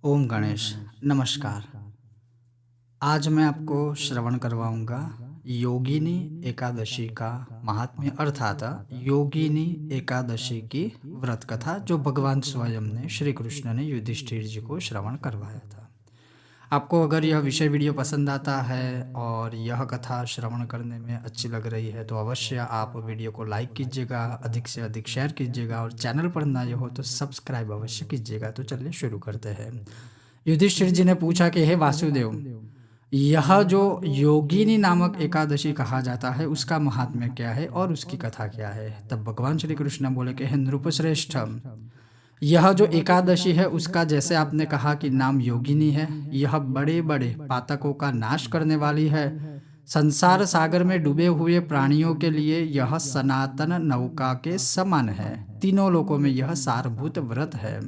ओम गणेश नमस्कार। आज मैं आपको श्रवण करवाऊंगा योगिनी एकादशी का महात्म्य अर्थात योगिनी एकादशी की व्रत कथा जो भगवान स्वयं ने श्री कृष्ण ने युधिष्ठिर जी को श्रवण करवाया था। आपको अगर यह विषय वीडियो पसंद आता है और यह कथा श्रवण करने में अच्छी लग रही है तो अवश्य आप वीडियो को लाइक कीजिएगा, अधिक से अधिक शेयर कीजिएगा और चैनल पर नए हो तो सब्सक्राइब अवश्य कीजिएगा। तो चलिए शुरू करते हैं। युधिष्ठिर जी ने पूछा कि हे वासुदेव, यह जो योगिनी नामक एकादशी कहा जाता है उसका महात्म्य क्या है और उसकी कथा क्या है। तब भगवान श्री कृष्ण बोले कि हे नृपश्रेष्ठ, यह जो एकादशी है उसका जैसे आपने कहा कि नाम योगिनी है, यह बड़े बड़े पातकों का नाश करने वाली है। संसार सागर में डूबे हुए प्राणियों के लिए यह सनातन नौका के समान है। तीनों लोकों में यह सारभूत व्रत है।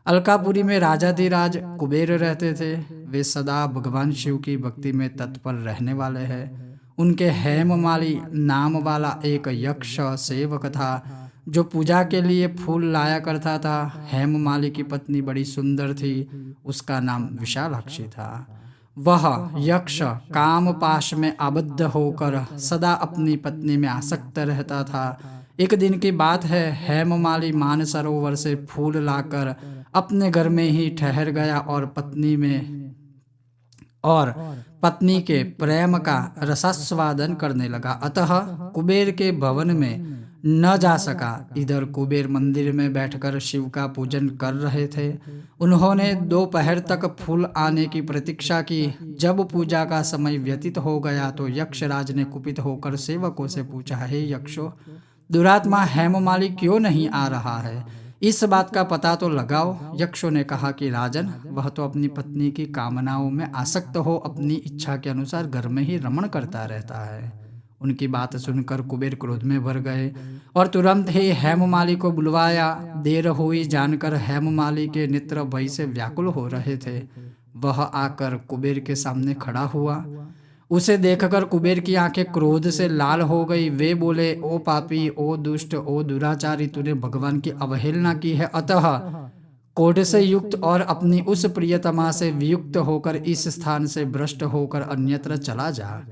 अलकापुरी में राजाधिराज कुबेर रहते थे। वे सदा भगवान शिव की भक्ति में तत्पर रहने वाले हैं। उनके हेममाली नाम वाला एक यक्ष सेवक था जो पूजा के लिए फूल लाया करता था। हेममाली की पत्नी बड़ी सुंदर थी, उसका नाम विशालाक्षी था। वह यक्ष काम पाश में आबद्ध होकर सदा अपनी पत्नी में आसक्त रहता था। एक दिन की बात है, हेममाली मानसरोवर से फूल लाकर अपने घर में ही ठहर गया और पत्नी के प्रेम का रसास्वादन करने लगा। अतः कुबेर के भवन में न जा सका। इधर कुबेर मंदिर में बैठकर शिव का पूजन कर रहे थे। उन्होंने दोपहर तक फूल आने की प्रतीक्षा की। जब पूजा का समय व्यतीत हो गया तो यक्षराज ने कुपित होकर सेवकों से पूछा, हे यक्षों, दुरात्मा हेममाली क्यों नहीं आ रहा है? इस बात का पता तो लगाओ। यक्षों ने कहा कि राजन, वह तो अपनी पत्नी की कामनाओं में आसक्त हो अपनी इच्छा के अनुसार घर में ही रमण करता रहता है। उनकी बात सुनकर कुबेर क्रोध में भर गए और तुरंत ही हेममाली को बुलवाया। देर हुई जानकर हेममाली के नेत्र भय से व्याकुल हो रहे थे। वह आकर कुबेर के सामने खड़ा हुआ। उसे देखकर कुबेर की आंखें क्रोध से लाल हो गई। वे बोले, ओ पापी, ओ दुष्ट, ओ दुराचारी, तूने भगवान की अवहेलना की है। अतः क्रोध से युक्त और अपनी उस प्रियतमा से वियुक्त होकर इस स्थान से भ्रष्ट होकर अन्यत्र चला जा।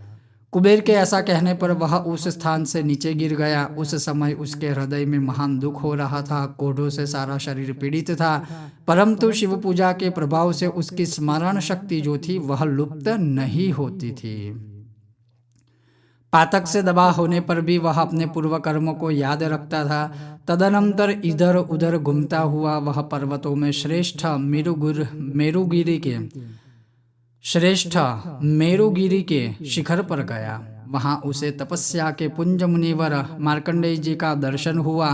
कुबेर के ऐसा कहने पर वह उस स्थान से नीचे गिर गया। उस समय उसके हृदय में महान दुख हो रहा था। क्रोधों से सारा शरीर पीड़ित था, परंतु शिव पूजा के प्रभाव से उसकी स्मरण शक्ति जो थी वह लुप्त नहीं होती थी। पातक से दबा होने पर भी वह अपने पूर्व कर्मों को याद रखता था। तदनंतर इधर उधर घूमता हुआ वह पर्वतों में श्रेष्ठ मेरुगिरी के शिखर पर गया। वहां उसे तपस्या के पुंज मुनिवर मार्कंडेय जी का दर्शन हुआ।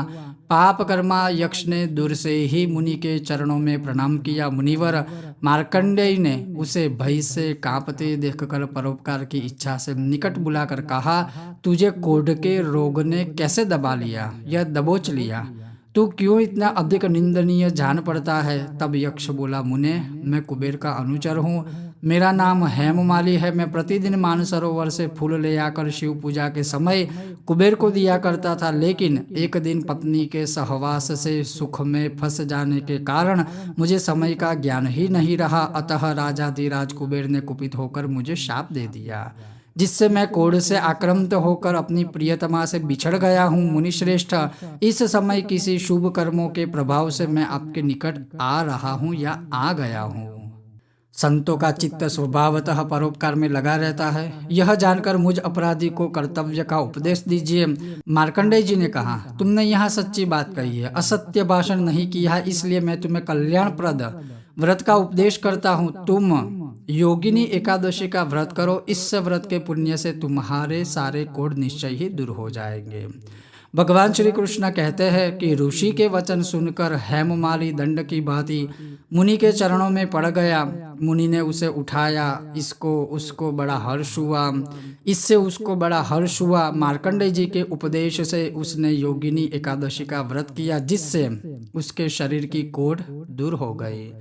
पाप कर्मा यक्ष ने दूर से ही मुनि के चरणों में प्रणाम किया। मुनिवर मार्कंडेय ने उसे भय से कांपते देखकर परोपकार की इच्छा से निकट बुलाकर कहा, तुझे क्रोध के रोग ने कैसे दबा लिया या दबोच लिया? तू क्यों इतना अधिक निंदनीय जान पड़ता है? तब यक्ष बोला, मुने, मैं कुबेर का अनुचर हूँ। मेरा नाम हेममाली है। मैं प्रतिदिन मानसरोवर से फूल ले आकर शिव पूजा के समय कुबेर को दिया करता था, लेकिन एक दिन पत्नी के सहवास से सुख में फंस जाने के कारण मुझे समय का ज्ञान ही नहीं रहा। अतः राजाधिराज कुबेर ने कुपित होकर मुझे शाप दे दिया, जिससे मैं क्रोध से आक्रांत होकर अपनी प्रियतमा से बिछड़ गया हूँ। मुनिश्रेष्ठ, इस समय किसी शुभ कर्मों के प्रभाव से मैं आपके निकट आ रहा हूँ या आ गया हूँ। संतों का चित्त स्वभावतः परोपकार में लगा रहता है। यह जानकर मुझ अपराधी को कर्तव्य का उपदेश दीजिए। मार्कंडेय जी ने कहा, तुमने यहाँ सच्ची बात कही है, असत्य भाषण नहीं किया है, इसलिए मैं तुम्हें कल्याणप्रद व्रत का उपदेश करता हूँ। तुम योगिनी एकादशी का व्रत करो। इस व्रत के पुण्य से तुम्हारे सारे कोढ़ निश्चय ही दूर हो जाएंगे। भगवान श्री कृष्ण कहते हैं कि ऋषि के वचन सुनकर हेममाली दंड की भांति मुनि के चरणों में पड़ गया। मुनि ने उसे उठाया। उसको बड़ा हर्ष हुआ। मार्कंडेय जी के उपदेश से उसने योगिनी एकादशी का व्रत किया, जिससे उसके शरीर की कोढ़ दूर हो गई।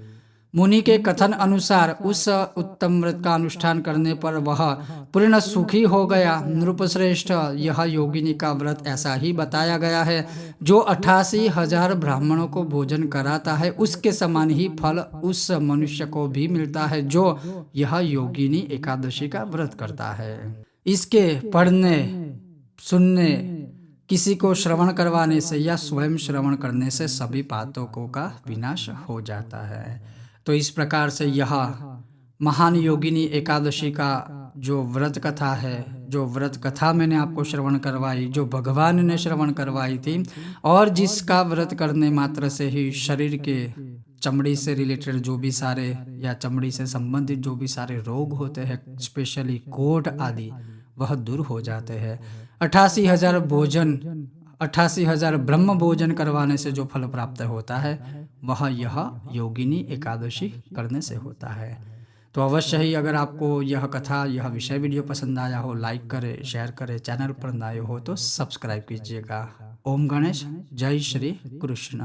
मुनि के कथन अनुसार उस उत्तम व्रत का अनुष्ठान करने पर वह पूर्ण सुखी हो गया। नृपश्रेष्ठ, यह योगिनी का व्रत ऐसा ही बताया गया है। जो 88,000 ब्राह्मणों को भोजन कराता है, उसके समान ही फल उस मनुष्य को भी मिलता है जो यह योगिनी एकादशी का व्रत करता है। इसके पढ़ने, सुनने, किसी को श्रवण करवाने से या स्वयं श्रवण करने से सभी पातकों का विनाश हो जाता है। तो इस प्रकार से यह महान योगिनी एकादशी का जो व्रत कथा है, जो व्रत कथा मैंने आपको श्रवण करवाई, जो भगवान ने श्रवण करवाई थी, और जिसका व्रत करने मात्र से ही शरीर के चमड़ी से रिलेटेड जो भी सारे या चमड़ी से संबंधित जो भी सारे रोग होते हैं, स्पेशली कोढ़ आदि, वह दूर हो जाते हैं। 88,000 ब्रह्म भोजन करवाने से जो फल प्राप्त होता है वह यह योगिनी एकादशी करने से होता है। तो अवश्य ही अगर आपको यह कथा, यह विषय वीडियो पसंद आया हो, लाइक करें, शेयर करें, चैनल पर नए हो तो सब्सक्राइब कीजिएगा। ओम गणेश, जय श्री कृष्ण।